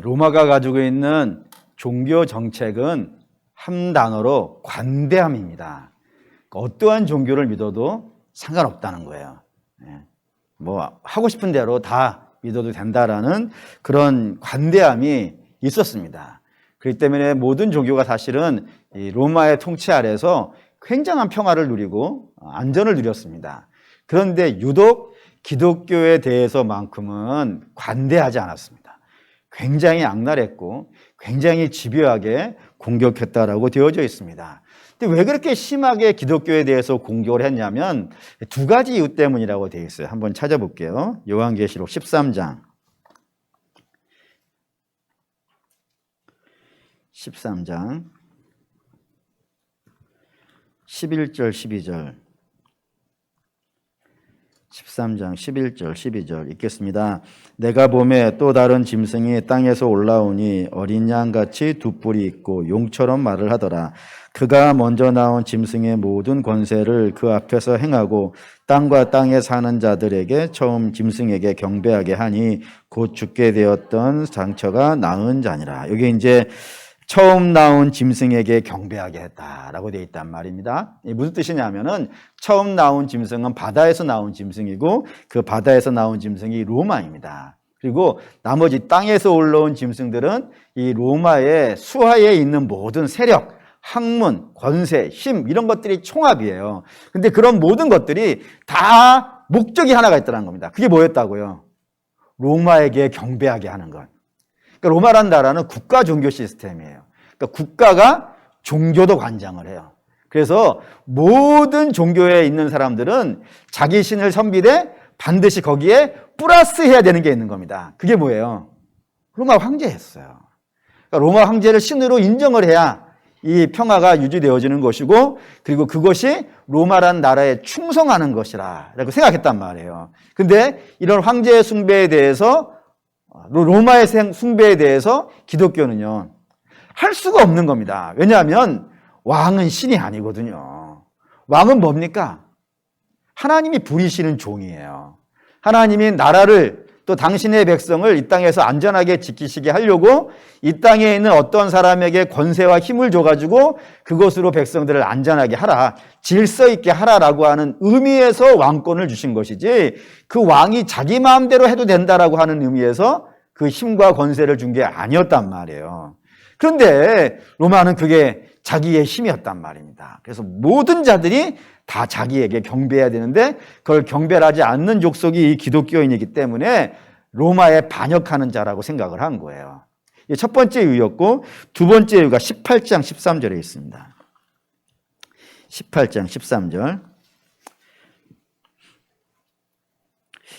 로마가 가지고 있는 종교 정책은 한 단어로 관대함입니다. 어떠한 종교를 믿어도 상관없다는 거예요. 뭐 하고 싶은 대로 다 믿어도 된다라는 그런 관대함이 있었습니다. 그렇기 때문에 모든 종교가 사실은 이 로마의 통치 아래서 굉장한 평화를 누리고 안전을 누렸습니다. 그런데 유독 기독교에 대해서만큼은 관대하지 않았습니다. 굉장히 악랄했고 굉장히 집요하게 공격했다라고 되어져 있습니다. 근데 왜 그렇게 심하게 기독교에 대해서 공격을 했냐면 두 가지 이유 때문이라고 되어 있어요. 한번 찾아볼게요. 요한계시록 13장 11절 12절 13장 11절 12절 읽겠습니다. 내가 보매 또 다른 짐승이 땅에서 올라오니 어린 양같이 두 뿔이 있고 용처럼 말을 하더라. 그가 먼저 나온 짐승의 모든 권세를 그 앞에서 행하고 땅과 땅에 사는 자들에게 처음 짐승에게 경배하게 하니 곧 죽게 되었던 상처가 나은 자니라. 여기 이제 처음 나온 짐승에게 경배하게 했다라고 되어 있단 말입니다. 무슨 뜻이냐면은 처음 나온 짐승은 바다에서 나온 짐승이고 그 바다에서 나온 짐승이 로마입니다. 그리고 나머지 땅에서 올라온 짐승들은 이 로마의 수하에 있는 모든 세력, 학문, 권세, 힘 이런 것들이 총합이에요. 근데 그런 모든 것들이 다 목적이 하나가 있다는 겁니다. 그게 뭐였다고요? 로마에게 경배하게 하는 것. 그러니까 로마라는 나라는 국가 종교 시스템이에요. 그러니까 국가가 종교도 관장을 해요. 그래서 모든 종교에 있는 사람들은 자기 신을 섬기되 반드시 거기에 플러스 해야 되는 게 있는 겁니다. 그게 뭐예요? 로마 황제였어요. 그러니까 로마 황제를 신으로 인정을 해야 이 평화가 유지되어지는 것이고 그리고 그것이 로마라는 나라에 충성하는 것이라 라고 생각했단 말이에요. 근데 이런 황제의 숭배에 대해서 로마의 숭배에 대해서 기독교는요 할 수가 없는 겁니다. 왜냐하면 왕은 신이 아니거든요. 왕은 뭡니까? 하나님이 부리시는 종이에요. 하나님이 나라를 또 당신의 백성을 이 땅에서 안전하게 지키시게 하려고 이 땅에 있는 어떤 사람에게 권세와 힘을 줘가지고 그것으로 백성들을 안전하게 하라, 질서 있게 하라라고 하는 의미에서 왕권을 주신 것이지 그 왕이 자기 마음대로 해도 된다라고 하는 의미에서 그 힘과 권세를 준 게 아니었단 말이에요. 그런데 로마는 그게 자기의 힘이었단 말입니다. 그래서 모든 자들이 다 자기에게 경배해야 되는데 그걸 경배를 하지 않는 족속이 이 기독교인이기 때문에 로마에 반역하는 자라고 생각을 한 거예요. 이게 첫 번째 이유였고 두 번째 이유가 18장 13절에 있습니다. 18장 13절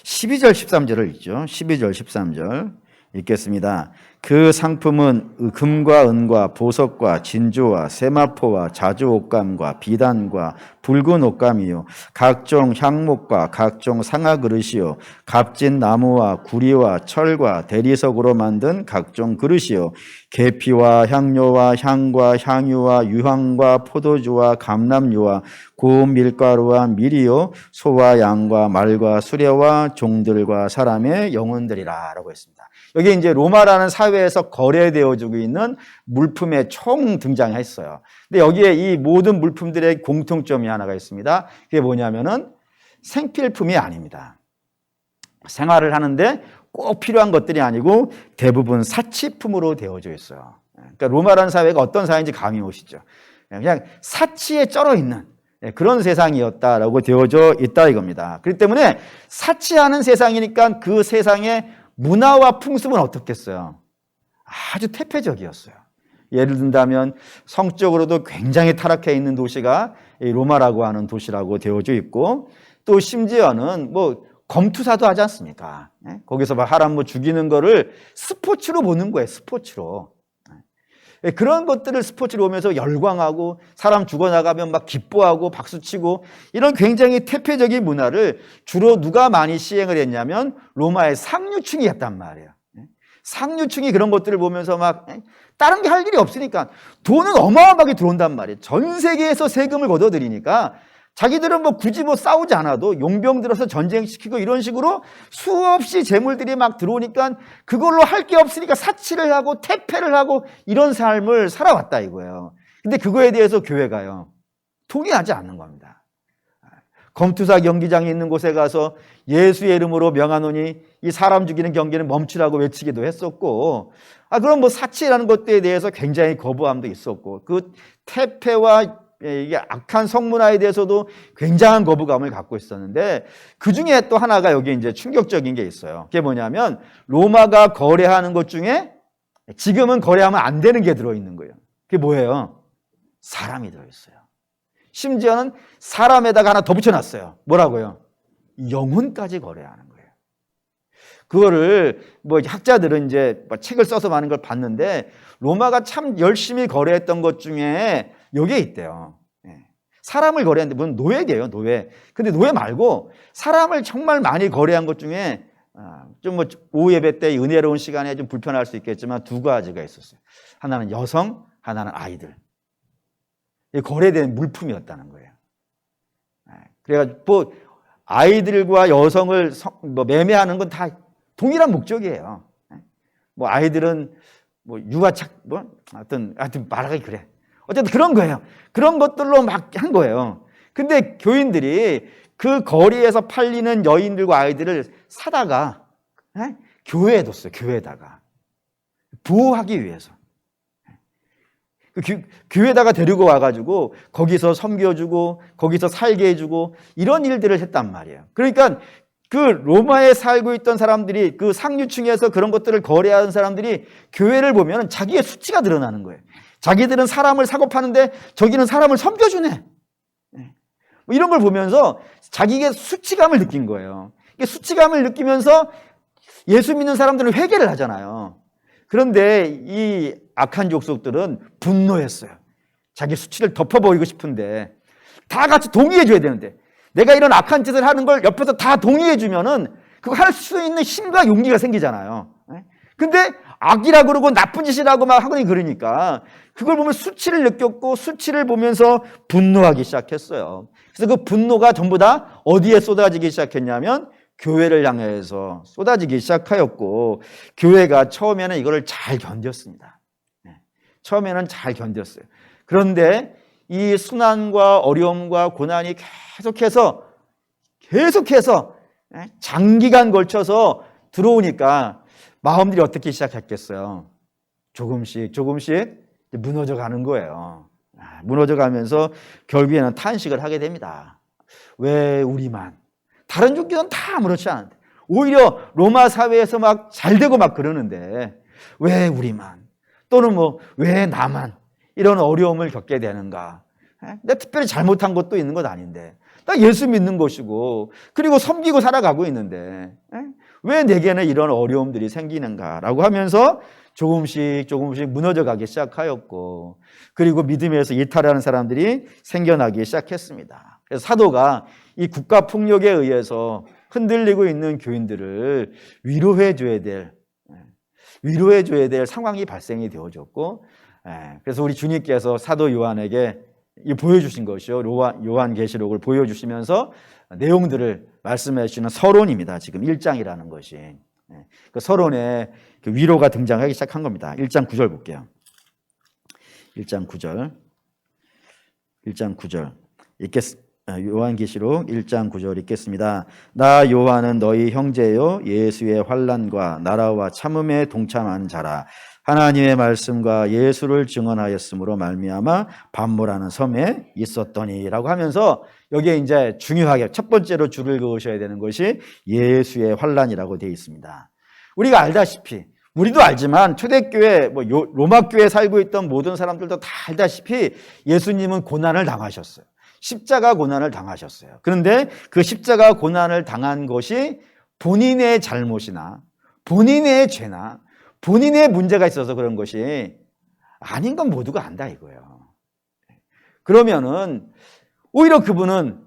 12절 13절을 읽죠. 12절 13절 읽겠습니다. 그 상품은 금과 은과 보석과 진주와 세마포와 자주 옷감과 비단과 붉은 옷감이요 각종 향목과 각종 상아 그릇이요 값진 나무와 구리와 철과 대리석으로 만든 각종 그릇이요 계피와 향료와 향과 향유와 유황과 포도주와 감람유와 고운 밀가루와 밀이요 소와 양과 말과 수레와 종들과 사람의 영혼들이라 라고 했습니다. 여기 이제 로마라는 사회에서 거래되어지고 있는 물품의 총 등장했어요. 근데 여기에 이 모든 물품들의 공통점이 하나가 있습니다. 그게 뭐냐면은 생필품이 아닙니다. 생활을 하는데 꼭 필요한 것들이 아니고 대부분 사치품으로 되어져 있어요. 그러니까 로마라는 사회가 어떤 사회인지 감이 오시죠. 그냥 사치에 쩔어 있는 그런 세상이었다라고 되어져 있다 이겁니다. 그렇기 때문에 사치하는 세상이니까 그 세상에 문화와 풍습은 어떻겠어요? 아주 태폐적이었어요. 예를 든다면 성적으로도 굉장히 타락해 있는 도시가 로마라고 하는 도시라고 되어져 있고 또 심지어는 뭐 검투사도 하지 않습니까? 거기서 막 사람 뭐 죽이는 거를 스포츠로 보는 거예요. 스포츠로. 그런 것들을 스포츠로 보면서 열광하고 사람 죽어나가면 막 기뻐하고 박수치고 이런 굉장히 태폐적인 문화를 주로 누가 많이 시행을 했냐면 로마의 상류층이 했단 말이에요. 상류층이 그런 것들을 보면서 막 다른 게 할 일이 없으니까 돈은 어마어마하게 들어온단 말이에요. 전 세계에서 세금을 걷어들이니까 자기들은 뭐 굳이 뭐 싸우지 않아도 용병 들어서 전쟁시키고 이런 식으로 수없이 재물들이 막 들어오니까 그걸로 할 게 없으니까 사치를 하고 퇴폐를 하고 이런 삶을 살아왔다 이거예요. 근데 그거에 대해서 교회가요, 동의하지 않는 겁니다. 검투사 경기장이 있는 곳에 가서 예수의 이름으로 명하노니 이 사람 죽이는 경기는 멈추라고 외치기도 했었고, 그럼 뭐 사치라는 것들에 대해서 굉장히 거부함도 있었고, 그 퇴폐와 이게 악한 성문화에 대해서도 굉장한 거부감을 갖고 있었는데, 그 중에 또 하나가 여기 이제 충격적인 게 있어요. 그게 뭐냐면 로마가 거래하는 것 중에 지금은 거래하면 안 되는 게 들어있는 거예요. 그게 뭐예요? 사람이 들어있어요. 심지어는 사람에다가 하나 더 붙여놨어요. 뭐라고요? 영혼까지 거래하는 거예요. 그거를 뭐 학자들은 이제 책을 써서 많은 걸 봤는데, 로마가 참 열심히 거래했던 것 중에 여기에 있대요. 사람을 거래하는데, 물론 노예예요, 노예. 근데 노예 말고 사람을 정말 많이 거래한 것 중에 좀 뭐 오후 예배 때 은혜로운 시간에 좀 불편할 수 있겠지만 두 가지가 있었어요. 하나는 여성, 하나는 아이들. 거래된 물품이었다는 거예요. 그래가지고 뭐 아이들과 여성을 뭐 매매하는 건 다 동일한 목적이에요. 뭐 아이들은 뭐 유아착 뭐 하여튼 말하기 그래. 어쨌든 그런 거예요. 그런 것들로 막 한 거예요. 근데 교인들이 그 거리에서 팔리는 여인들과 아이들을 사다가 교회에 뒀어요. 교회에다가 보호하기 위해서. 교회에다가 데리고 와가지고 거기서 섬겨주고 거기서 살게 해주고 이런 일들을 했단 말이에요. 그러니까 그 로마에 살고 있던 사람들이, 그 상류층에서 그런 것들을 거래하는 사람들이 교회를 보면 자기의 수치가 드러나는 거예요. 자기들은 사람을 사고 파는데 저기는 사람을 섬겨주네. 뭐 이런 걸 보면서 자기의 수치감을 느낀 거예요. 수치감을 느끼면서 예수 믿는 사람들은 회개를 하잖아요. 그런데 이 악한 족속들은 분노했어요. 자기 수치를 덮어버리고 싶은데, 다 같이 동의해줘야 되는데, 내가 이런 악한 짓을 하는 걸 옆에서 다 동의해주면은 그거 할 수 있는 힘과 용기가 생기잖아요. 근데 악이라 그러고 나쁜 짓이라고 막 하거니, 그러니까 그걸 보면 수치를 느꼈고, 수치를 보면서 분노하기 시작했어요. 그래서 그 분노가 전부 다 어디에 쏟아지기 시작했냐면 교회를 향해서 쏟아지기 시작하였고, 교회가 처음에는 이거를 잘 견뎠습니다. 처음에는 잘 견뎠어요. 그런데 이 순환과 어려움과 고난이 계속해서 장기간 걸쳐서 들어오니까 마음들이 어떻게 시작했겠어요? 조금씩 무너져 가는 거예요. 무너져 가면서 결국에는 탄식을 하게 됩니다. 왜 우리만? 다른 종교는 다 아무렇지 않은데, 오히려 로마 사회에서 막 잘되고 막 그러는데 왜 우리만? 또는 뭐 왜 나만 이런 어려움을 겪게 되는가? 내가 특별히 잘못한 것도 있는 것 아닌데, 나 예수 믿는 것이고 그리고 섬기고 살아가고 있는데 왜 내게는 이런 어려움들이 생기는가라고 하면서 조금씩 무너져 가기 시작하였고, 그리고 믿음에서 이탈하는 사람들이 생겨나기 시작했습니다. 그래서 사도가 이 국가 폭력에 의해서 흔들리고 있는 교인들을 위로해 줘야 될 상황이 발생이 되어졌고, 그래서 우리 주님께서 사도 요한에게 보여주신 것이요, 요한계시록을 보여주시면서 내용들을 말씀해 주시는 서론입니다. 지금 1장이라는 것이. 그 서론에 그 위로가 등장하기 시작한 겁니다. 1장 9절 볼게요. 1장 9절. 요한계시록 1장 9절 읽겠습니다. 나 요한은 너희 형제요 예수의 환난과 나라와 참음에 동참한 자라. 하나님의 말씀과 예수를 증언하였으므로 말미암아 반모라는 섬에 있었더니라고 하면서, 여기에 이제 중요하게 첫 번째로 줄을 그으셔야 되는 것이 예수의 환난이라고 되어 있습니다. 우리가 알다시피, 우리도 알지만 초대교회, 로마 교회에 살고 있던 모든 사람들도 다 알다시피 예수님은 고난을 당하셨어요. 십자가 고난을 당하셨어요. 그런데 그 십자가 고난을 당한 것이 본인의 잘못이나 본인의 죄나 본인의 문제가 있어서 그런 것이 아닌 건 모두가 안다 이거예요. 그러면은 오히려 그분은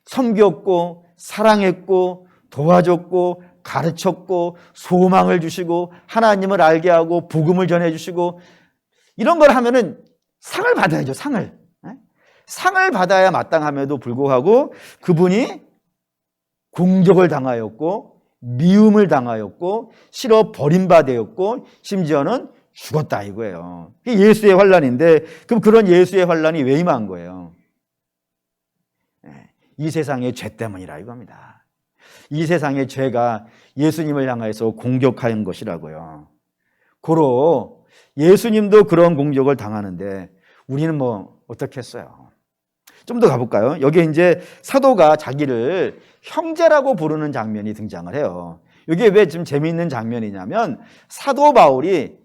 섬겼고 사랑했고 도와줬고 가르쳤고 소망을 주시고 하나님을 알게 하고 복음을 전해주시고 이런 걸 하면은 상을 받아야죠. 상을. 상을 받아야 마땅함에도 불구하고 그분이 공격을 당하였고 미움을 당하였고 싫어 버림받았고 심지어는 죽었다 이거예요. 이게 예수의 환난인데 그럼 그런 예수의 환난이 왜 임한 거예요? 이 세상의 죄 때문이라 이겁니다. 이 세상의 죄가 예수님을 향해서 공격하는 것이라고요. 고로 예수님도 그런 공격을 당하는데 우리는 뭐 어떻게 했어요? 좀 더 가볼까요? 여기 이제 사도가 자기를 형제라고 부르는 장면이 등장을 해요. 이게 왜 좀 재미있는 장면이냐면 사도 바울이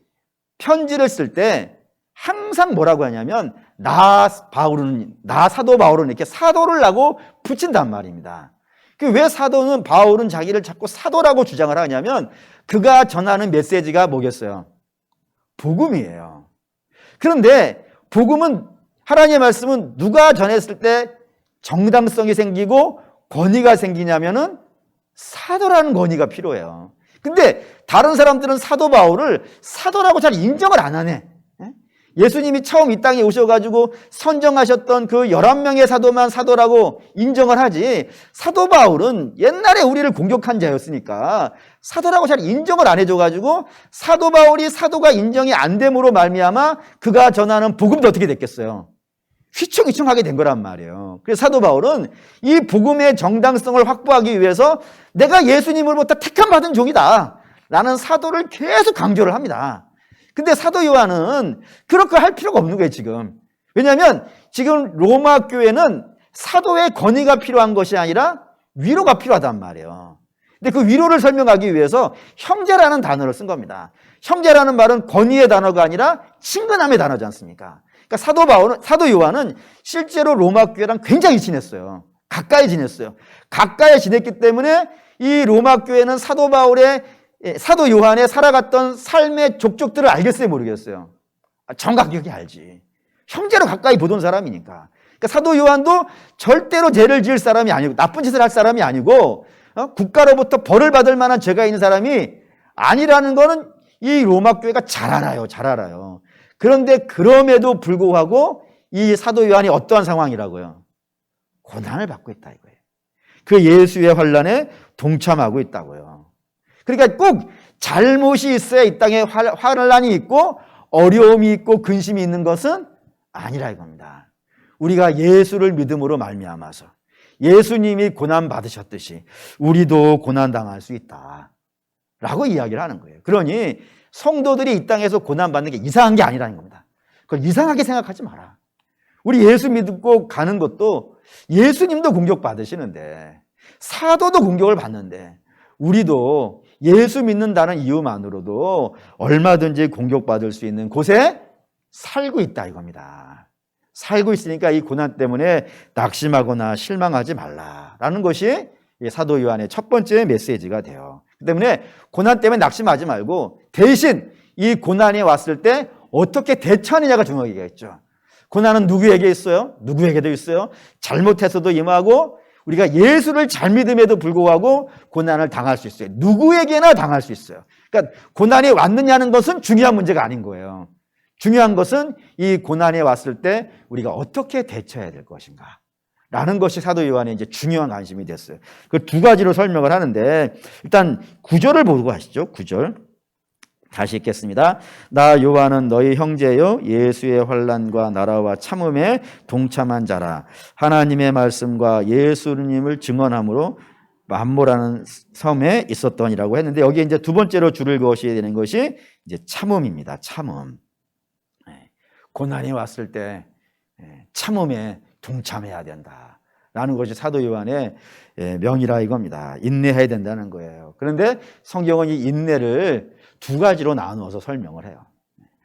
편지를 쓸 때 항상 뭐라고 하냐면 나 사도 바울은 이렇게 사도를 하고 붙인단 말입니다. 왜 사도는 바울은 자기를 자꾸 사도라고 주장을 하냐면 그가 전하는 메시지가 뭐겠어요? 복음이에요. 그런데 복음은 하나님의 말씀은 누가 전했을 때 정당성이 생기고 권위가 생기냐면은 사도라는 권위가 필요해요. 근데 다른 사람들은 사도 바울을 사도라고 잘 인정을 안 하네. 예수님이 처음 이 땅에 오셔가지고 선정하셨던 그 11명의 사도만 사도라고 인정을 하지 사도 바울은 옛날에 우리를 공격한 자였으니까 사도라고 잘 인정을 안 해줘가지고 사도 바울이 사도가 인정이 안 됨으로 말미암아 그가 전하는 복음도 어떻게 됐겠어요? 휘청휘청하게 된 거란 말이에요. 그래서 사도 바울은 이 복음의 정당성을 확보하기 위해서 내가 예수님으로부터 택함 받은 종이다 라는 사도를 계속 강조를 합니다. 근데 사도 요한은 그렇게 할 필요가 없는 거예요, 지금. 왜냐하면 지금 로마 교회는 사도의 권위가 필요한 것이 아니라 위로가 필요하단 말이에요. 근데 그 위로를 설명하기 위해서 형제라는 단어를 쓴 겁니다. 형제라는 말은 권위의 단어가 아니라 친근함의 단어지 않습니까? 그러니까 사도 요한은 실제로 로마 교회랑 굉장히 친했어요. 가까이 지냈어요. 가까이 지냈기 때문에 이 로마 교회는 사도 요한의 살아갔던 삶의 족적들을 알겠어요, 모르겠어요? 정확하게 알지. 형제로 가까이 보던 사람이니까. 그러니까 사도 요한도 절대로 죄를 지을 사람이 아니고 나쁜 짓을 할 사람이 아니고 국가로부터 벌을 받을 만한 죄가 있는 사람이 아니라는 거는 이 로마 교회가 잘 알아요. 잘 알아요. 그런데 그럼에도 불구하고 이 사도 요한이 어떠한 상황이라고요? 고난을 받고 있다 이거예요. 그 예수의 환난에 동참하고 있다고요. 그러니까 꼭 잘못이 있어야 이 땅에 환난이 있고 어려움이 있고 근심이 있는 것은 아니라 이겁니다. 우리가 예수를 믿음으로 말미암아서 예수님이 고난 받으셨듯이 우리도 고난 당할 수 있다라고 이야기를 하는 거예요. 그러니 성도들이 이 땅에서 고난 받는 게 이상한 게 아니라는 겁니다. 그걸 이상하게 생각하지 마라. 우리 예수 믿고 가는 것도 예수님도 공격 받으시는데 사도도 공격을 받는데 우리도 예수 믿는다는 이유만으로도 얼마든지 공격받을 수 있는 곳에 살고 있다 이겁니다. 살고 있으니까 이 고난 때문에 낙심하거나 실망하지 말라라는 것이 사도 요한의 첫 번째 메시지가 돼요. 그 때문에 고난 때문에 낙심하지 말고 대신 이 고난이 왔을 때 어떻게 대처하느냐가 중요하겠죠. 고난은 누구에게 있어요? 누구에게도 있어요. 잘못해서도 임하고 우리가 예수를 잘 믿음에도 불구하고 고난을 당할 수 있어요. 누구에게나 당할 수 있어요. 그러니까 고난이 왔느냐는 것은 중요한 문제가 아닌 거예요. 중요한 것은 이 고난이 왔을 때 우리가 어떻게 대처해야 될 것인가 라는 것이 사도 요한의 이제 중요한 관심이 됐어요. 그 두 가지로 설명을 하는데 일단 9절을 보고 가시죠. 9절. 다시 읽겠습니다. 나 요한은 너희 형제요 예수의 환난과 나라와 참음에 동참한 자라. 하나님의 말씀과 예수님을 증언함으로 만모라는 섬에 있었더니라고 했는데 여기 이제 두 번째로 줄을 그으셔야 되는 것이 이제 참음입니다. 참음. 고난이 왔을 때 참음에 동참해야 된다라는 것이 사도 요한의 명이라 이겁니다. 인내해야 된다는 거예요. 그런데 성경은 이 인내를 두 가지로 나누어서 설명을 해요.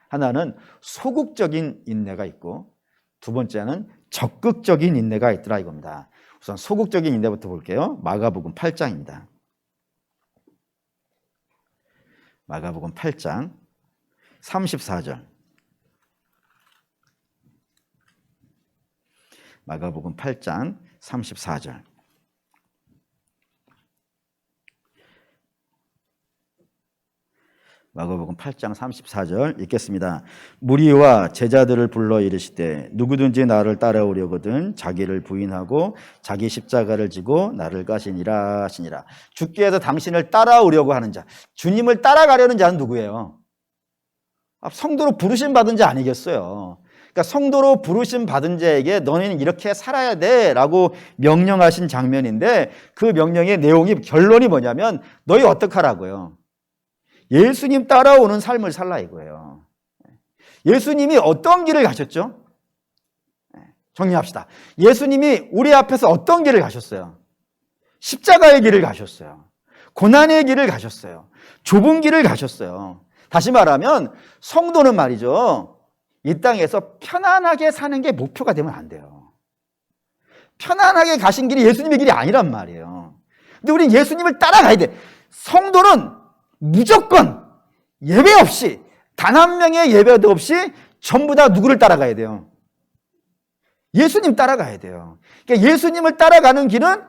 하나는 소극적인 인내가 있고 두 번째는 적극적인 인내가 있더라 이겁니다. 우선 소극적인 인내부터 볼게요. 마가복음 8장입니다. 마가복음 8장 34절. 마가복음 8장 34절. 마가복음 8장 34절 읽겠습니다. 무리와 제자들을 불러 이르시되 누구든지 나를 따라오려거든 자기를 부인하고 자기 십자가를 지고 나를 가시니라 하시니라. 주께 해서 당신을 따라오려고 하는 자, 주님을 따라가려는 자는 누구예요? 성도로 부르심 받은 자 아니겠어요? 그러니까 성도로 부르심 받은 자에게 너희는 이렇게 살아야 돼 라고 명령하신 장면인데, 그 명령의 내용이, 결론이 뭐냐면 너희 어떡하라고요? 예수님 따라오는 삶을 살라 이거예요. 예수님이 어떤 길을 가셨죠? 정리합시다. 예수님이 우리 앞에서 어떤 길을 가셨어요? 십자가의 길을 가셨어요. 고난의 길을 가셨어요. 좁은 길을 가셨어요. 다시 말하면 성도는 말이죠, 이 땅에서 편안하게 사는 게 목표가 되면 안 돼요. 편안하게 가신 길이 예수님의 길이 아니란 말이에요. 근데 우리는 예수님을 따라가야 돼. 성도는 무조건 예배 없이, 단 한 명의 예배도 없이 전부 다 누구를 따라가야 돼요? 예수님 따라가야 돼요. 그러니까 예수님을 따라가는 길은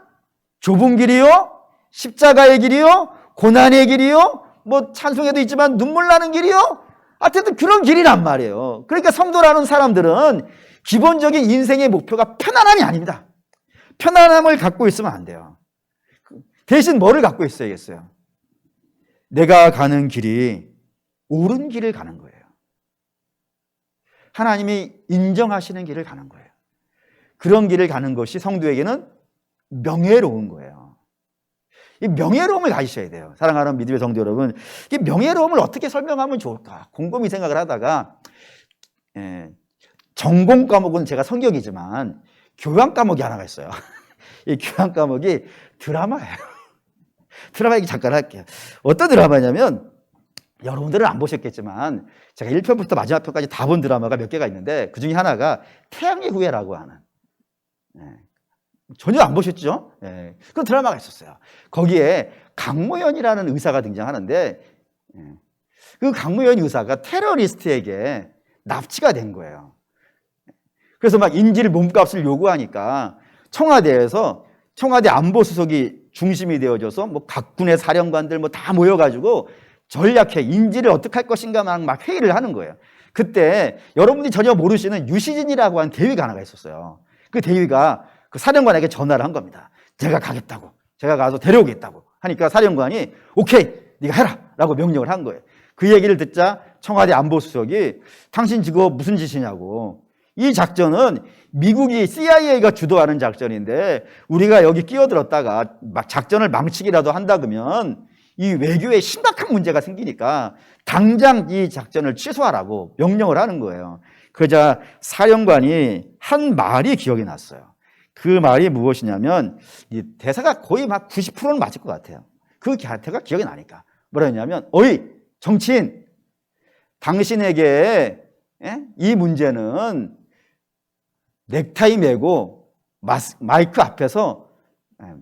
좁은 길이요, 십자가의 길이요, 고난의 길이요, 뭐 찬송에도 있지만 눈물 나는 길이요, 하여튼 그런 길이란 말이에요. 그러니까 성도라는 사람들은 기본적인 인생의 목표가 편안함이 아닙니다. 편안함을 갖고 있으면 안 돼요. 대신 뭐를 갖고 있어야겠어요? 내가 가는 길이 옳은 길을 가는 거예요. 하나님이 인정하시는 길을 가는 거예요. 그런 길을 가는 것이 성도에게는 명예로운 거예요. 이 명예로움을 가지셔야 돼요. 사랑하는 믿음의 성도 여러분, 이 명예로움을 어떻게 설명하면 좋을까 곰곰이 생각을 하다가, 전공 과목은 제가 성경이지만 교양 과목이 하나가 있어요. 이 교양 과목이 드라마예요. 드라마 얘기 잠깐 할게요. 어떤 드라마냐면, 여러분들은 안 보셨겠지만 제가 1편부터 마지막 편까지 다 본 드라마가 몇 개가 있는데, 그 중에 하나가 태양의 후예라고 하는, 전혀 안 보셨죠? 그런 드라마가 있었어요. 거기에 강모연이라는 의사가 등장하는데, 그 강모연 의사가 테러리스트에게 납치가 된 거예요. 그래서 막 인질 몸값을 요구하니까 청와대에서, 청와대 안보수석이 중심이 되어져서 뭐 각 군의 사령관들 뭐 다 모여가지고 전략회, 인질을 어떻게 할 것인가 막 회의를 하는 거예요. 그때 여러분이 전혀 모르시는 유시진이라고 하는 대위가 하나가 있었어요. 그 대위가 그 사령관에게 전화를 한 겁니다. 제가 가겠다고, 제가 가서 데려오겠다고 하니까 사령관이 오케이, 네가 해라 라고 명령을 한 거예요. 그 얘기를 듣자 청와대 안보수석이 당신 지금 무슨 짓이냐고, 이 작전은 미국이 CIA가 주도하는 작전인데 우리가 여기 끼어들었다가 막 작전을 망치기라도 한다 그러면 이 외교에 심각한 문제가 생기니까 당장 이 작전을 취소하라고 명령을 하는 거예요. 그러자 사령관이 한 말이 기억이 났어요. 그 말이 무엇이냐면, 이 대사가 거의 막 90%는 맞을 것 같아요. 그 대사가 기억이 나니까 뭐라 했냐면, 어이 정치인, 당신에게 이 문제는 넥타이 메고 마이크 앞에서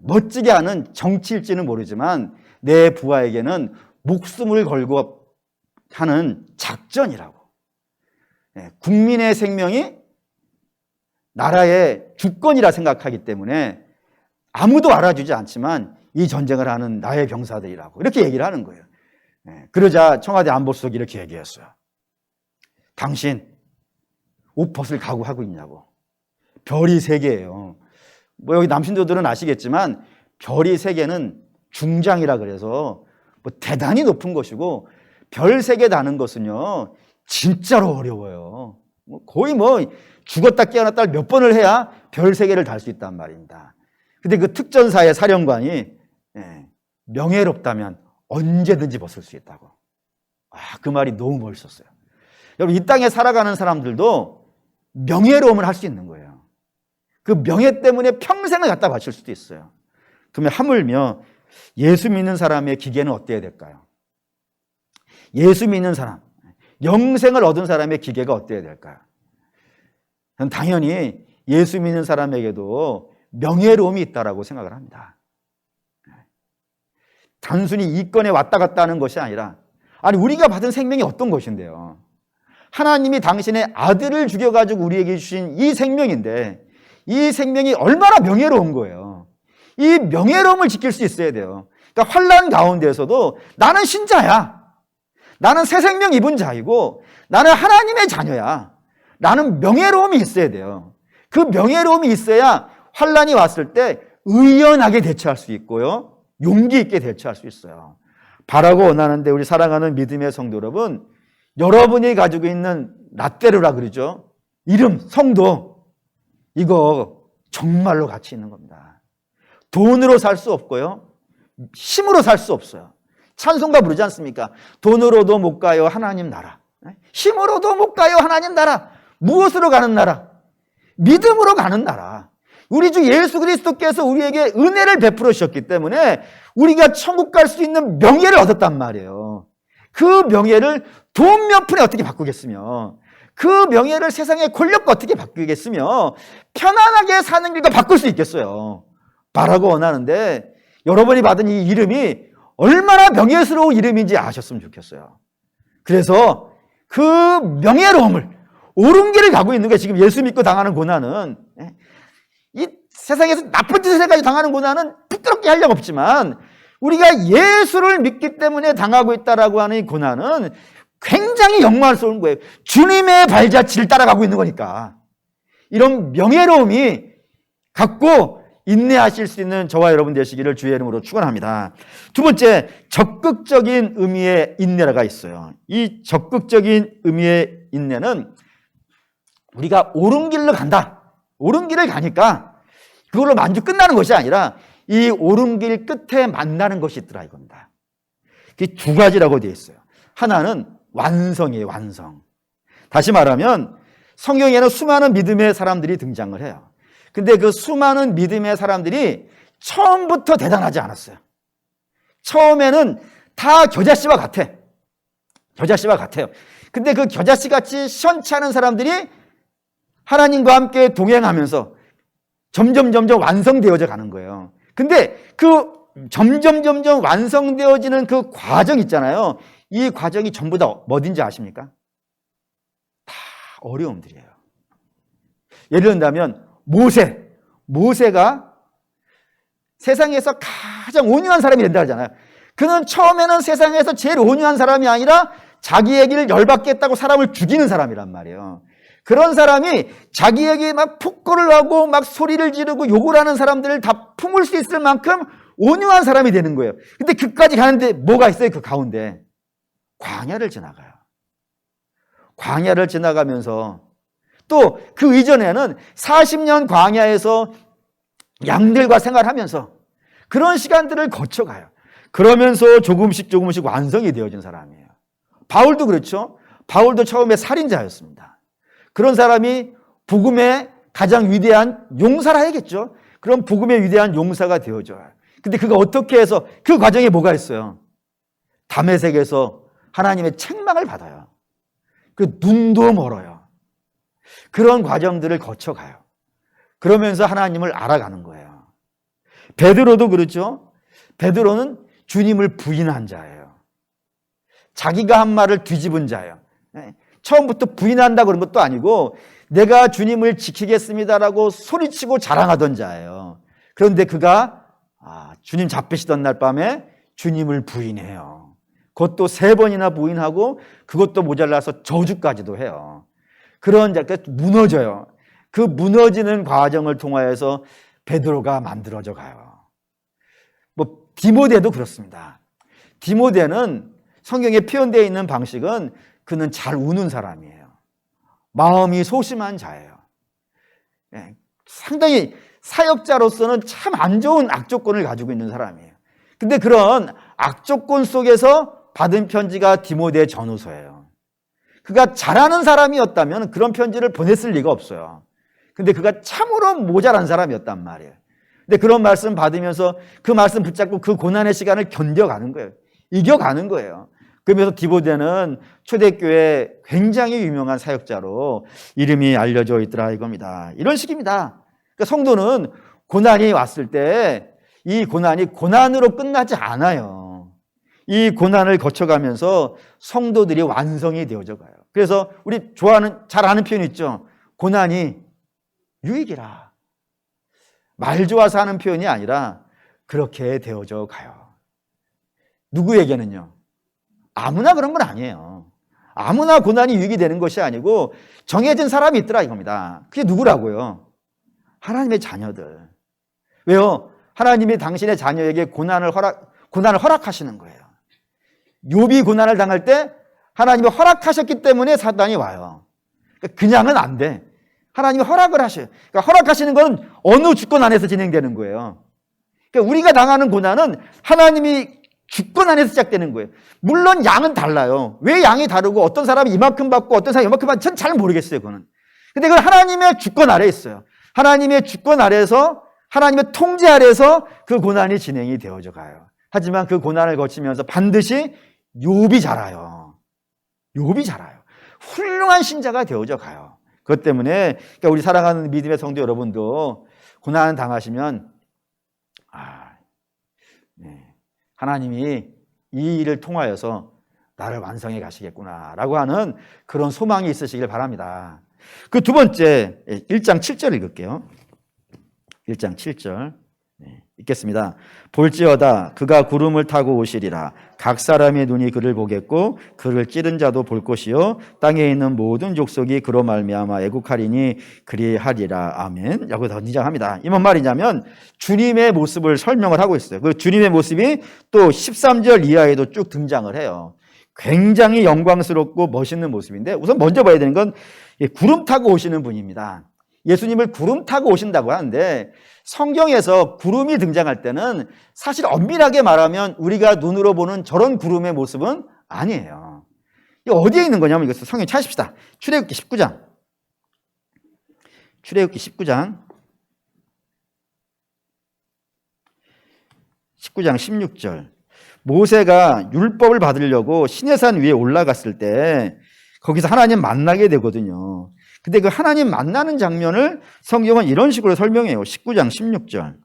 멋지게 하는 정치일지는 모르지만 내 부하에게는 목숨을 걸고 하는 작전이라고. 국민의 생명이 나라의 주권이라 생각하기 때문에 아무도 알아주지 않지만 이 전쟁을 하는 나의 병사들이라고 이렇게 얘기를 하는 거예요. 그러자 청와대 안보수석이 이렇게 얘기했어요. 당신 옷벗을 각오하고 있냐고. 별이 3개예요. 뭐 여기 남신도들은 아시겠지만 별이 3개는 중장이라 그래서 뭐 대단히 높은 것이고, 별 3개 다는 것은요 진짜로 어려워요. 거의 뭐 죽었다 깨어났다 몇 번을 해야 별 3개를 달 수 있단 말입니다. 근데 그 특전사의 사령관이 명예롭다면 언제든지 벗을 수 있다고. 그 말이 너무 멋있었어요. 여러분, 이 땅에 살아가는 사람들도 명예로움을 할 수 있는 거예요. 그 명예 때문에 평생을 갖다 바칠 수도 있어요. 그러면 하물며 예수 믿는 사람의 기계는 어때야 될까요? 예수 믿는 사람, 영생을 얻은 사람의 기계가 어때야 될까요? 저는 당연히 예수 믿는 사람에게도 명예로움이 있다고 생각을 합니다. 단순히 이권에 왔다 갔다 하는 것이 아니라, 아니 우리가 받은 생명이 어떤 것인데요? 하나님이 당신의 아들을 죽여가지고 우리에게 주신 이 생명인데, 이 생명이 얼마나 명예로운 거예요. 이 명예로움을 지킬 수 있어야 돼요. 그러니까 환난 가운데서도 나는 신자야, 나는 새 생명 입은 자이고 나는 하나님의 자녀야. 라는 명예로움이 있어야 돼요. 그 명예로움이 있어야 환난이 왔을 때 의연하게 대처할 수 있고요, 용기 있게 대처할 수 있어요. 바라고 원하는데 우리 사랑하는 믿음의 성도 여러분, 여러분이 가지고 있는 라떼르라 그러죠. 이름, 성도, 이거 정말로 가치 있는 겁니다. 돈으로 살 수 없고요, 힘으로 살 수 없어요. 찬송가 부르지 않습니까? 돈으로도 못 가요 하나님 나라, 힘으로도 못 가요 하나님 나라. 무엇으로 가는 나라? 믿음으로 가는 나라. 우리 주 예수 그리스도께서 우리에게 은혜를 베풀어 주셨기 때문에 우리가 천국 갈 수 있는 명예를 얻었단 말이에요. 그 명예를 돈 몇 푼에 어떻게 바꾸겠으며, 그 명예를 세상의 권력과 어떻게 바꾸겠으며, 편안하게 사는 길과 바꿀 수 있겠어요. 바라고 원하는데 여러분이 받은 이 이름이 얼마나 명예스러운 이름인지 아셨으면 좋겠어요. 그래서 그 명예로움을, 옳은 길을 가고 있는 게 지금 예수 믿고 당하는 고난은, 이 세상에서 나쁜 짓을 해가지고 당하는 고난은 부끄럽게 하려고 없지만 우리가 예수를 믿기 때문에 당하고 있다라고 하는 이 고난은 굉장히 영광스러운 거예요. 주님의 발자취를 따라가고 있는 거니까. 이런 명예로움이 갖고 인내하실 수 있는 저와 여러분 되시기를 주의 이름으로 축원합니다. 두 번째, 적극적인 의미의 인내가 있어요. 이 적극적인 의미의 인내는 우리가 옳은 길로 간다, 옳은 길을 가니까 그걸로 만족 끝나는 것이 아니라 이 옳은 길 끝에 만나는 것이 있더라 이겁니다. 그게 두 가지라고 되어 있어요. 하나는 완성이에요, 완성. 다시 말하면 성경에는 수많은 믿음의 사람들이 등장을 해요. 근데 그 수많은 믿음의 사람들이 처음부터 대단하지 않았어요. 처음에는 다 겨자씨와 같아. 겨자씨와 같아요. 근데 그 겨자씨 같이 시원치 않은 사람들이 하나님과 함께 동행하면서 점점 완성되어져 가는 거예요. 근데 그 점점 완성되어지는 그 과정 있잖아요. 이 과정이 전부 다 뭐든지 아십니까? 다 어려움들이에요. 예를 든다면 모세가 세상에서 가장 온유한 사람이 된다 하잖아요. 그는 처음에는 세상에서 제일 온유한 사람이 아니라 자기 얘기를 열받겠다고 사람을 죽이는 사람이란 말이에요. 그런 사람이 자기에게 막 폭거를 하고 막 소리를 지르고 욕을 하는 사람들을 다 품을 수 있을 만큼 온유한 사람이 되는 거예요. 근데 그까지 가는데 뭐가 있어요? 그 가운데 광야를 지나가요. 광야를 지나가면서 또 그 이전에는 40년 광야에서 양들과 생활하면서 그런 시간들을 거쳐가요. 그러면서 조금씩 완성이 되어진 사람이에요. 바울도 그렇죠. 바울도 처음에 살인자였습니다. 그런 사람이 복음의 가장 위대한 용사라 해야겠죠. 그럼 복음의 위대한 용사가 되어져요. 근데 그가 어떻게 해서, 그 과정에 뭐가 있어요? 다메섹에서 하나님의 책망을 받아요. 그 눈도 멀어요. 그런 과정들을 거쳐가요. 그러면서 하나님을 알아가는 거예요. 베드로도 그렇죠. 베드로는 주님을 부인한 자예요. 자기가 한 말을 뒤집은 자예요. 처음부터 부인한다 그런 것도 아니고 내가 주님을 지키겠습니다라고 소리치고 자랑하던 자예요. 그런데 그가 주님 잡히시던 날 밤에 주님을 부인해요. 그것도 3번이나 부인하고 그것도 모자라서 저주까지도 해요. 그런 자가 무너져요. 그 무너지는 과정을 통하여서 베드로가 만들어져 가요. 디모데도 그렇습니다. 디모데는 성경에 표현되어 있는 방식은 그는 잘 우는 사람이에요. 마음이 소심한 자예요. 상당히 사역자로서는 참 안 좋은 악조건을 가지고 있는 사람이에요. 근데 그런 악조건 속에서 받은 편지가 디모데 전후서예요. 그가 잘하는 사람이었다면 그런 편지를 보냈을 리가 없어요. 근데 그가 참으로 모자란 사람이었단 말이에요. 근데 그런 말씀 받으면서 그 말씀 붙잡고 그 고난의 시간을 견뎌가는 거예요. 이겨가는 거예요. 그러면서 디모데는 초대교회 굉장히 유명한 사역자로 이름이 알려져 있더라 이겁니다. 이런 식입니다. 그러니까 성도는 고난이 왔을 때 이 고난이 고난으로 끝나지 않아요. 이 고난을 거쳐가면서 성도들이 완성이 되어져 가요. 그래서 우리 잘 아는 표현 있죠. 고난이 유익이라. 말 좋아서 하는 표현이 아니라 그렇게 되어져 가요. 누구에게는요? 아무나 그런 건 아니에요. 아무나 고난이 유익이 되는 것이 아니고 정해진 사람이 있더라 이겁니다. 그게 누구라고요? 하나님의 자녀들. 왜요? 하나님이 당신의 자녀에게 고난을 허락하시는 거예요. 욥이 고난을 당할 때 하나님이 허락하셨기 때문에 사단이 와요. 그냥은 안 돼. 하나님이 허락을 하셔요. 그러니까 허락하시는 건 어느 주권 안에서 진행되는 거예요. 그러니까 우리가 당하는 고난은 하나님이 주권 안에서 시작되는 거예요. 물론 양은 달라요. 왜 양이 다르고 어떤 사람이 이만큼 받고 어떤 사람이 이만큼 받고 전 잘 모르겠어요. 그거는. 근데 그건 하나님의 주권 아래에 있어요. 하나님의 주권 아래에서 하나님의 통제 아래에서 그 고난이 진행이 되어져 가요. 하지만 그 고난을 거치면서 반드시 욥이 자라요. 욥이 자라요. 훌륭한 신자가 되어져 가요. 그것 때문에 그러니까 우리 사랑하는 믿음의 성도 여러분도 고난 당하시면 하나님이 이 일을 통하여서 나를 완성해 가시겠구나라고 하는 그런 소망이 있으시길 바랍니다. 그 두 번째 1장 7절 읽을게요. 1장 7절 읽겠습니다. 볼지어다 그가 구름을 타고 오시리라. 각 사람의 눈이 그를 보겠고 그를 찌른 자도 볼 것이요 땅에 있는 모든 족속이 그로 말미암아 애국하리니 그리하리라. 아멘. 여기서 던지장합니다. 이 뭔 말이냐면 주님의 모습을 설명을 하고 있어요. 그 주님의 모습이 또 13절 이하에도 쭉 등장을 해요. 굉장히 영광스럽고 멋있는 모습인데 우선 먼저 봐야 되는 건 구름 타고 오시는 분입니다. 예수님을 구름 타고 오신다고 하는데 성경에서 구름이 등장할 때는 사실 엄밀하게 말하면 우리가 눈으로 보는 저런 구름의 모습은 아니에요. 이거 어디에 있는 거냐면 이것을 성경 찾으십시다. 출애굽기 19장. 출애굽기 19장 16절. 모세가 율법을 받으려고 시내산 위에 올라갔을 때 거기서 하나님 만나게 되거든요. 근데 그 하나님 만나는 장면을 성경은 이런 식으로 설명해요. 19장 16절.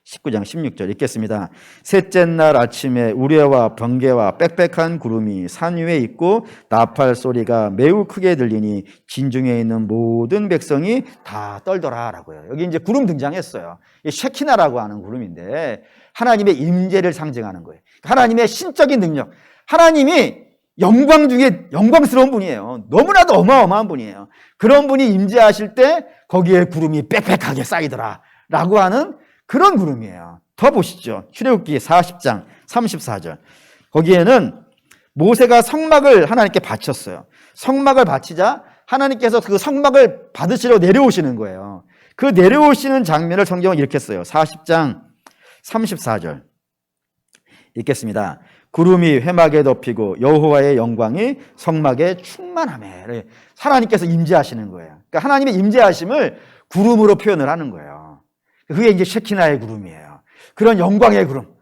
19장 16절 읽겠습니다. 셋째 날 아침에 우레와 번개와 빽빽한 구름이 산 위에 있고 나팔 소리가 매우 크게 들리니 진중에 있는 모든 백성이 다 떨더라라고요. 여기 이제 구름 등장했어요. 쉐키나라고 하는 구름인데 하나님의 임재를 상징하는 거예요. 하나님의 신적인 능력. 하나님이 영광 중에 영광스러운 분이에요. 너무나도 어마어마한 분이에요. 그런 분이 임재하실 때 거기에 구름이 빽빽하게 쌓이더라 라고 하는 그런 구름이에요. 더 보시죠. 출애굽기 40장 34절. 거기에는 모세가 성막을 하나님께 바쳤어요. 성막을 바치자 하나님께서 그 성막을 받으시러 내려오시는 거예요. 그 내려오시는 장면을 성경은 이렇게 써요. 40장 34절 읽겠습니다. 구름이 회막에 덮이고 여호와의 영광이 성막에 충만하매. 하나님께서 임재하시는 거예요. 그러니까 하나님의 임재하심을 구름으로 표현을 하는 거예요. 그게 이제 쉐키나의 구름이에요. 그런 영광의 구름.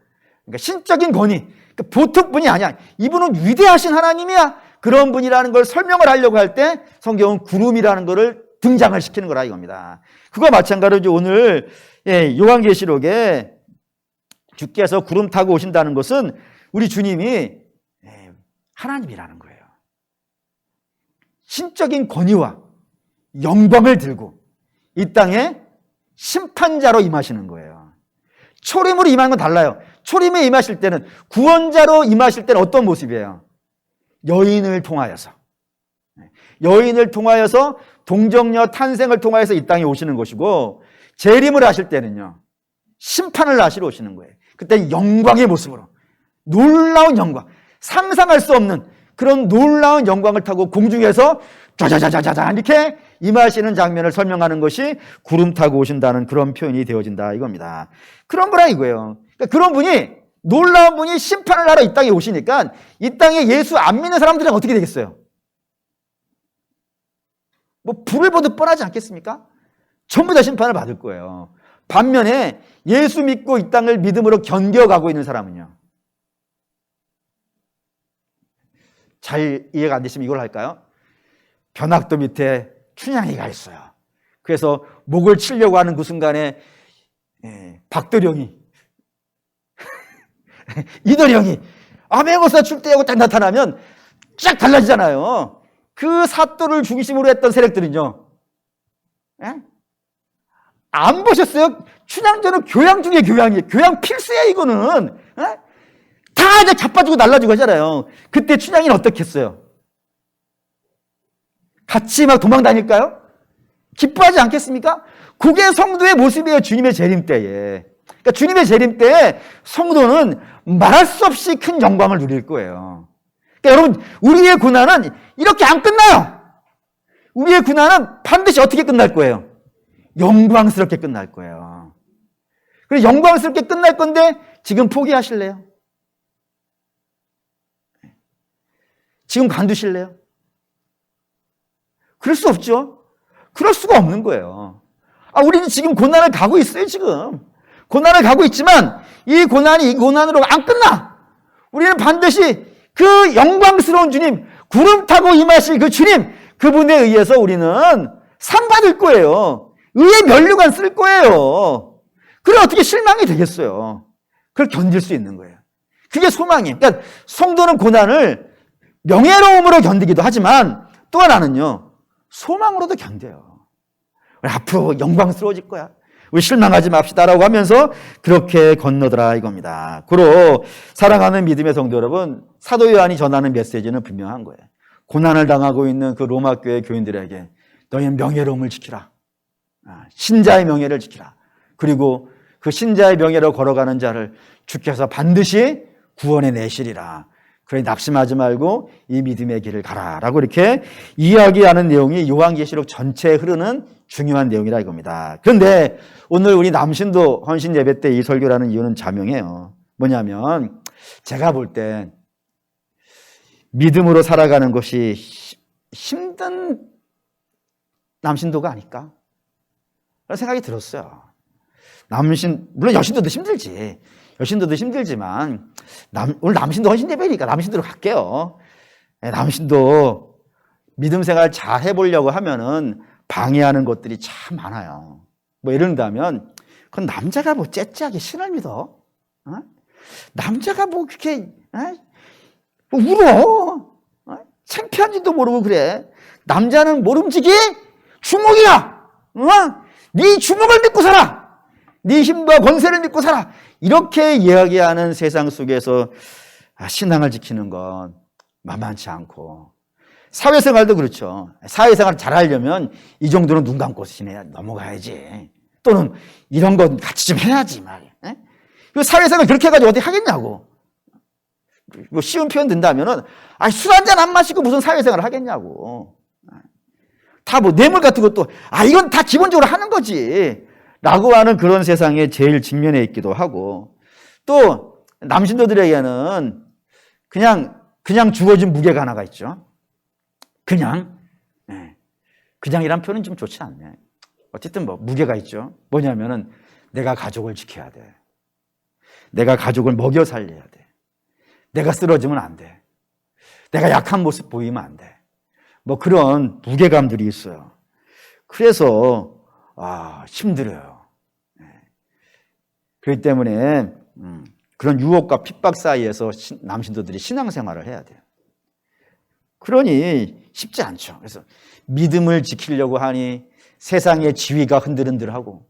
그러니까 신적인 권위. 그러니까 보통 분이 아니야. 이분은 위대하신 하나님이야. 그런 분이라는 걸 설명을 하려고 할 때 성경은 구름이라는 것을 등장을 시키는 거라 이겁니다. 그거 마찬가지로 오늘 요한계시록에 주께서 구름 타고 오신다는 것은 우리 주님이 하나님이라는 거예요. 신적인 권위와 영광을 들고 이 땅에 심판자로 임하시는 거예요. 초림으로 임하는 건 달라요. 초림에 임하실 때는 구원자로 임하실 때는 어떤 모습이에요? 여인을 통하여서 동정녀 탄생을 통하여서 이 땅에 오시는 것이고 재림을 하실 때는요 심판을 하시러 오시는 거예요. 그때 영광의 모습으로 놀라운 영광, 상상할 수 없는 그런 놀라운 영광을 타고 공중에서 짜자자자자 이렇게 임하시는 장면을 설명하는 것이 구름 타고 오신다는 그런 표현이 되어진다 이겁니다. 그런 거라 이거예요. 그러니까 그런 분이 놀라운 분이 심판을 하러 이 땅에 오시니까 이 땅에 예수 안 믿는 사람들은 어떻게 되겠어요? 뭐 불을 보듯 뻔하지 않겠습니까? 전부 다 심판을 받을 거예요. 반면에 예수 믿고 이 땅을 믿음으로 견뎌가고 있는 사람은요. 잘 이해가 안 되시면 이걸 할까요? 변학도 밑에 춘향이가 있어요. 그래서 목을 치려고 하는 그 순간에 박도령이 이도령이 암행어사 출대하고 딱 나타나면 쫙 달라지잖아요. 그 사또를 중심으로 했던 세력들은요. 안 보셨어요? 춘향전은 교양 중에 교양이에요. 교양 필수야 이거는. 다 다 이제 자빠지고 날라지고 하잖아요. 그때 춘향이는 어떻게 했어요? 같이 막 도망 다닐까요? 기뻐하지 않겠습니까? 그게 성도의 모습이에요. 주님의 재림 때에. 그러니까 주님의 재림 때에 성도는 말할 수 없이 큰 영광을 누릴 거예요. 그러니까 여러분, 우리의 고난은 이렇게 안 끝나요. 우리의 고난은 반드시 어떻게 끝날 거예요? 영광스럽게 끝날 거예요. 그래서 영광스럽게 끝날 건데 지금 포기하실래요? 지금 관두실래요? 그럴 수 없죠. 그럴 수가 없는 거예요. 우리는 지금 고난을 가고 있어요, 지금. 고난을 가고 있지만 이 고난이 이 고난으로 안 끝나. 우리는 반드시 그 영광스러운 주님, 구름 타고 임하실 그 주님, 그분에 의해서 우리는 상 받을 거예요. 의의 면류관 쓸 거예요. 그래 어떻게 실망이 되겠어요. 그걸 견딜 수 있는 거예요. 그게 소망이에요. 그러니까 성도는 고난을 명예로움으로 견디기도 하지만 또 하나는요, 소망으로도 견뎌요. 우리 앞으로 영광스러워질 거야. 우리 실망하지 맙시다라고 하면서 그렇게 건너더라 이겁니다. 그로 사랑하는 믿음의 성도 여러분, 사도 요한이 전하는 메시지는 분명한 거예요. 고난을 당하고 있는 그 로마 교회 교인들에게 너희는 명예로움을 지키라. 신자의 명예를 지키라. 그리고 그 신자의 명예로 걸어가는 자를 주께서 반드시 구원해 내시리라. 그래 낙심하지 말고 이 믿음의 길을 가라라고 이렇게 이야기하는 내용이 요한계시록 전체에 흐르는 중요한 내용이라 이겁니다. 그런데 오늘 우리 남신도 헌신 예배 때 이 설교를 하는 이유는 자명해요. 뭐냐면 제가 볼 때 믿음으로 살아가는 것이 힘든 남신도가 아닐까? 그런 생각이 들었어요. 물론 여신도도 힘들지. 여신도도 힘들지만, 오늘 남신도 헌신 예배니까 남신도로 갈게요. 남신도 믿음 생활 잘 해보려고 하면은 방해하는 것들이 참 많아요. 뭐 이런다면, 그건 남자가 뭐 째째하게 신을 믿어? 남자가 뭐 그렇게, 뭐 울어? 창피한지도 모르고 그래. 남자는 모름지기 주먹이야. 네 주먹을 믿고 살아. 네 힘과 권세를 믿고 살아. 이렇게 이야기하는 세상 속에서 신앙을 지키는 건 만만치 않고, 사회생활도 그렇죠. 사회생활을 잘하려면 이 정도는 눈 감고 지내야 넘어가야지. 또는 이런 건 같이 좀 해야지 말이야. 사회생활 그렇게 해가지고 어떻게 하겠냐고. 뭐 쉬운 표현 든다면은 술 한잔 안 마시고 무슨 사회생활을 하겠냐고. 다 뭐 뇌물 같은 것도 이건 다 기본적으로 하는 거지 라고 하는 그런 세상에 제일 직면해 있기도 하고, 또 남신도들에게는 그냥 주어진 무게가 하나가 있죠. 그냥이란 표현은 좀 좋지 않네. 어쨌든 뭐 무게가 있죠. 뭐냐면은 내가 가족을 지켜야 돼. 내가 가족을 먹여 살려야 돼. 내가 쓰러지면 안 돼. 내가 약한 모습 보이면 안 돼. 뭐 그런 무게감들이 있어요. 그래서 힘들어요. 그렇기 때문에 그런 유혹과 핍박 사이에서 남신도들이 신앙생활을 해야 돼요. 그러니 쉽지 않죠. 그래서 믿음을 지키려고 하니 세상의 지위가 흔들흔들하고,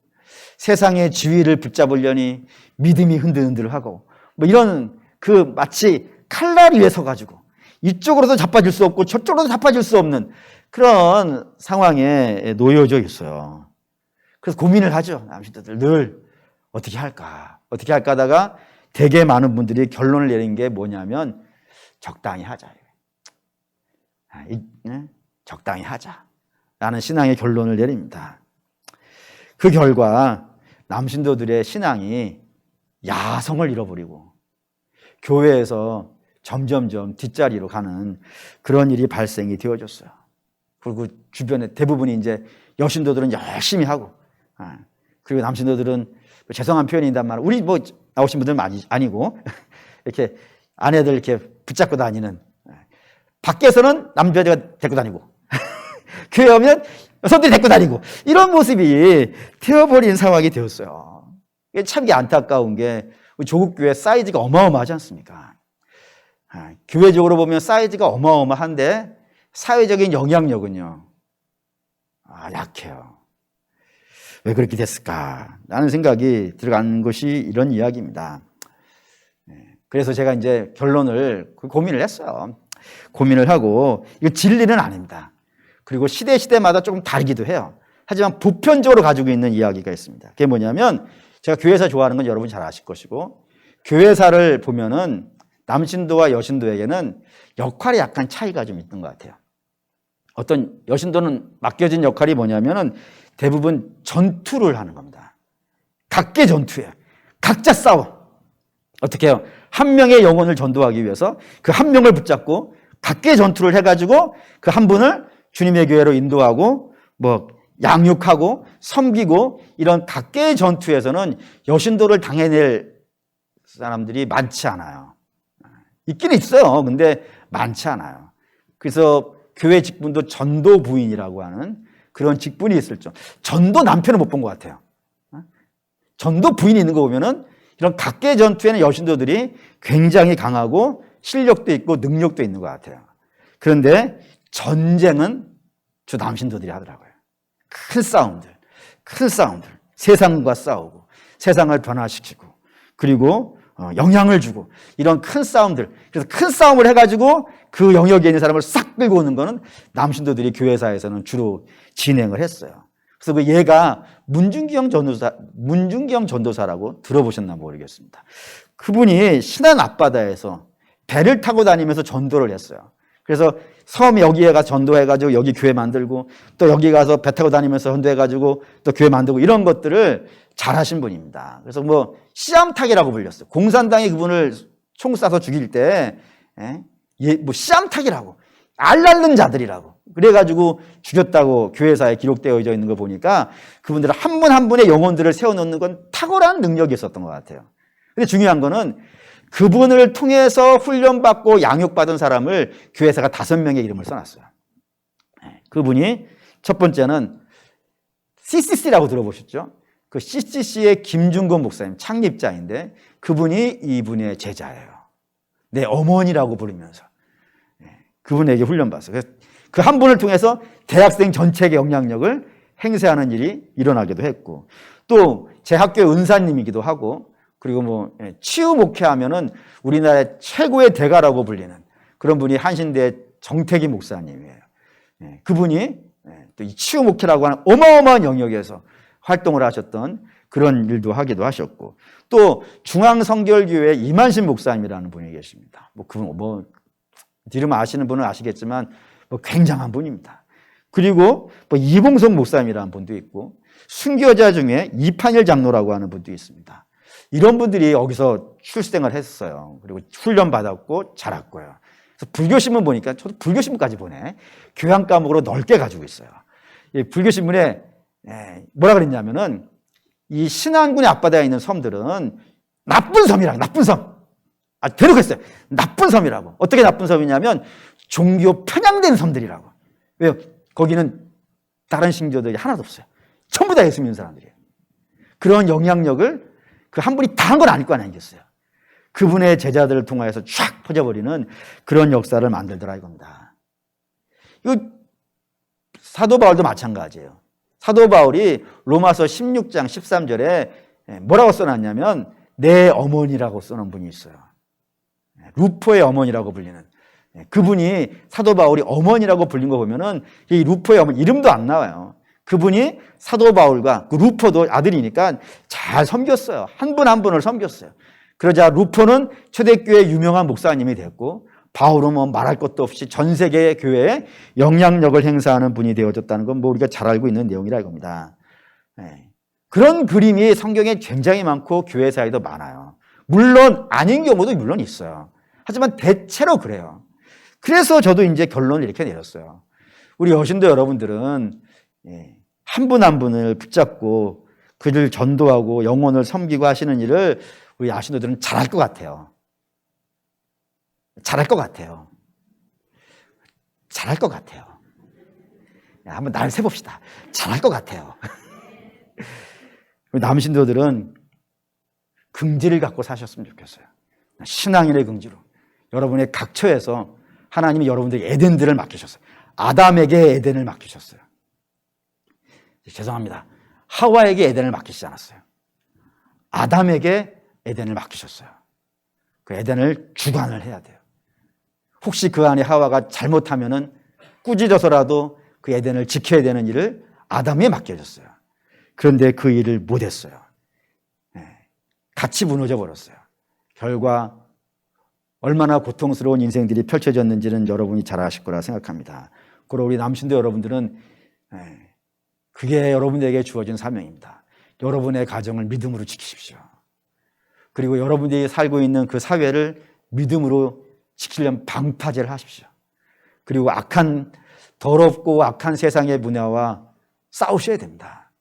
세상의 지위를 붙잡으려니 믿음이 흔들흔들하고, 뭐 이런 마치 칼날 위에 서가지고 이쪽으로도 자빠질 수 없고 저쪽으로도 자빠질 수 없는 그런 상황에 놓여져 있어요. 그래서 고민을 하죠. 남신도들 늘 어떻게 할까 하다가 되게 많은 분들이 결론을 내린 게 뭐냐면 적당히 하자. 적당히 하자라는 신앙의 결론을 내립니다. 그 결과 남신도들의 신앙이 야성을 잃어버리고 교회에서 점점점 뒷자리로 가는 그런 일이 발생이 되어졌어요. 그리고 주변에 대부분이 이제 여신도들은 열심히 하고, 그리고 남신도들은 죄송한 표현이단 말이에요. 우리 뭐 나오신 분들은 아니고 이렇게 아내들 이렇게 붙잡고 다니는, 밖에서는 남자들이 데리고 다니고 교회 오면 여성들이 데리고 다니고, 이런 모습이 되어버린 상황이 되었어요. 참 안타까운 게 조국 교회 사이즈가 어마어마하지 않습니까? 교회적으로 보면 사이즈가 어마어마한데 사회적인 영향력은요, 약해요. 왜 그렇게 됐을까? 라는 생각이 들어간 것이 이런 이야기입니다. 그래서 제가 이제 결론을 고민을 했어요. 고민을 하고 이거 진리는 아닙니다. 그리고 시대마다 조금 다르기도 해요. 하지만 보편적으로 가지고 있는 이야기가 있습니다. 그게 뭐냐면 제가 교회사 좋아하는 건 여러분 잘 아실 것이고 교회사를 보면은 남신도와 여신도에게는 역할이 약간 차이가 좀 있는 것 같아요. 어떤 여신도는 맡겨진 역할이 뭐냐면은 대부분 전투를 하는 겁니다. 각계 전투예요. 각자 싸워. 어떻게 해요? 한 명의 영혼을 전도하기 위해서 그 한 명을 붙잡고 각계 전투를 해가지고 그 한 분을 주님의 교회로 인도하고 뭐 양육하고 섬기고 이런 각계의 전투에서는 여신도를 당해낼 사람들이 많지 않아요. 있긴 있어요. 근데 많지 않아요. 그래서 교회 직분도 전도 부인이라고 하는 그런 직분이 있을 줄. 전도 남편은 못 본 것 같아요. 전도 부인이 있는 거 보면은 이런 각계 전투에는 여신도들이 굉장히 강하고 실력도 있고 능력도 있는 것 같아요. 그런데 전쟁은 주 남신도들이 하더라고요. 큰 싸움들, 세상과 싸우고 세상을 변화시키고 그리고 영향을 주고 이런 큰 싸움들. 그래서 큰 싸움을 해가지고 그 영역에 있는 사람을 싹 끌고 오는 거는 남신도들이 교회사에서는 주로 진행을 했어요. 그래서 그 얘가 문중기영 전도사라고 들어보셨나 모르겠습니다. 그분이 신안 앞바다에서 배를 타고 다니면서 전도를 했어요. 그래서 섬 여기에 가서 전도해가지고 여기 교회 만들고 또 여기 가서 배 타고 다니면서 전도해가지고 또 교회 만들고 이런 것들을 잘하신 분입니다. 그래서 뭐 씨암탉이라고 불렸어요. 공산당이 그분을 총 쏴서 죽일 때 뭐 씨암탉이라고 알 앓는 자들이라고 그래가지고 죽였다고 교회사에 기록되어져 있는 거 보니까 그분들 한 분 한 분의 영혼들을 세워놓는 건 탁월한 능력이 있었던 것 같아요. 근데 중요한 거는 그분을 통해서 훈련받고 양육받은 사람을 교회사가 5명의 이름을 써놨어요. 그분이 첫 번째는 CCC라고 들어보셨죠? 그 CCC의 김중건 목사님 창립자인데 그분이 이분의 제자예요. 내 어머니라고 부르면서 그분에게 훈련받았어요. 그 한 분을 통해서 대학생 전체의 영향력을 행사하는 일이 일어나기도 했고 또 제 학교의 은사님이기도 하고 그리고 뭐 치유 목회하면은 우리나라의 최고의 대가라고 불리는 그런 분이 한신대 정태기 목사님이에요. 그분이 또 이 치유 목회라고 하는 어마어마한 영역에서 활동을 하셨던 그런 일도 하기도 하셨고 또 중앙성결교회 이만신 목사님이라는 분이 계십니다. 뭐 그분 뭐 이름 아시는 분은 아시겠지만 뭐 굉장한 분입니다. 그리고 뭐 이봉석 목사님이라는 분도 있고 순교자 중에 이판일 장로라고 하는 분도 있습니다. 이런 분들이 여기서 출생을 했어요. 그리고 훈련 받았고 자랐고요. 그래서 불교신문 보니까 저도 불교신문까지 보네. 교양 과목으로 넓게 가지고 있어요. 불교신문에 뭐라 그랬냐면은 이 신안군의 앞바다에 있는 섬들은 나쁜 섬이라고, 나쁜 섬. 대놓고했어요. 나쁜 섬이라고. 어떻게 나쁜 섬이냐면 종교 편향된 섬들이라고. 왜요? 거기는 다른 신교들이 하나도 없어요. 전부 다 예수 믿는 사람들이에요. 그런 영향력을 그 한 분이 다 한 건 아닐 거 아니겠어요. 그분의 제자들을 통하여서 쫙 퍼져버리는 그런 역사를 만들더라 이겁니다. 이거 사도 바울도 마찬가지예요. 사도 바울이 로마서 16장 13절에 뭐라고 써놨냐면 내 어머니라고 써놓은 분이 있어요. 루포의 어머니라고 불리는 그분이 사도 바울이 어머니라고 불린 거 보면은 이 루포의 어머니 이름도 안 나와요. 그분이 사도 바울과 그 루포도 아들이니까 잘 섬겼어요. 한 분 한 분을 섬겼어요. 그러자 루포는 초대교회 유명한 목사님이 됐고 바울은 뭐 말할 것도 없이 전 세계의 교회에 영향력을 행사하는 분이 되어졌다는 건 뭐 우리가 잘 알고 있는 내용이라 이겁니다. 그런 그림이 성경에 굉장히 많고 교회사에도 많아요. 물론 아닌 경우도 물론 있어요. 하지만 대체로 그래요. 그래서 저도 이제 결론을 이렇게 내렸어요. 우리 여신도 여러분들은 한 분 한 분을 붙잡고 그를 전도하고 영혼을 섬기고 하시는 일을 우리 아신도들은 잘할 것 같아요. 잘할 것 같아요. 잘할 것 같아요. 한번 날 세봅시다. 잘할 것 같아요. 남신도들은 긍지를 갖고 사셨으면 좋겠어요. 신앙인의 긍지로. 여러분의 각처에서 하나님이 여러분들에게 에덴들을 맡기셨어요. 아담에게 에덴을 맡기셨어요. 죄송합니다. 하와에게 에덴을 맡기시지 않았어요. 아담에게 에덴을 맡기셨어요. 그 에덴을 주관을 해야 돼요. 혹시 그 안에 하와가 잘못하면은 꾸짖어서라도 그 에덴을 지켜야 되는 일을 아담에 맡겨졌어요. 그런데 그 일을 못했어요. 같이 무너져 버렸어요. 결과 얼마나 고통스러운 인생들이 펼쳐졌는지는 여러분이 잘 아실 거라 생각합니다. 그리고 우리 남신도 여러분들은 그게 여러분에게 주어진 사명입니다. 여러분의 가정을 믿음으로 지키십시오. 그리고 여러분들이 살고 있는 그 사회를 믿음으로 지키려면 방파제를 하십시오. 그리고 더럽고 악한 세상의 문화와 싸우셔야 됩니다.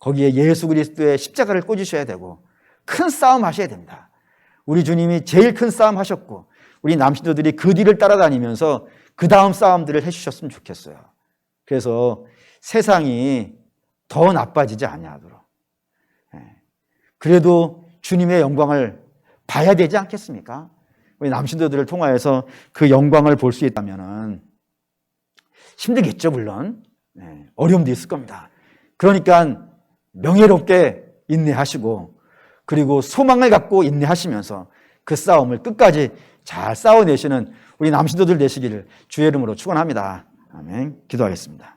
거기에 예수 그리스도의 십자가를 꽂으셔야 되고 큰 싸움 하셔야 됩니다. 우리 주님이 제일 큰 싸움 하셨고 우리 남신도들이 그 뒤를 따라다니면서 그 다음 싸움들을 해주셨으면 좋겠어요. 그래서 세상이 더 나빠지지 아니하도록 그래도 주님의 영광을 봐야 되지 않겠습니까? 우리 남신도들을 통하여서 그 영광을 볼 수 있다면 힘들겠죠, 물론. 어려움도 있을 겁니다. 그러니까 명예롭게 인내하시고 그리고 소망을 갖고 인내하시면서 그 싸움을 끝까지 잘 싸워내시는 우리 남신도들 되시기를 주의 이름으로 축원합니다. 아멘. 기도하겠습니다.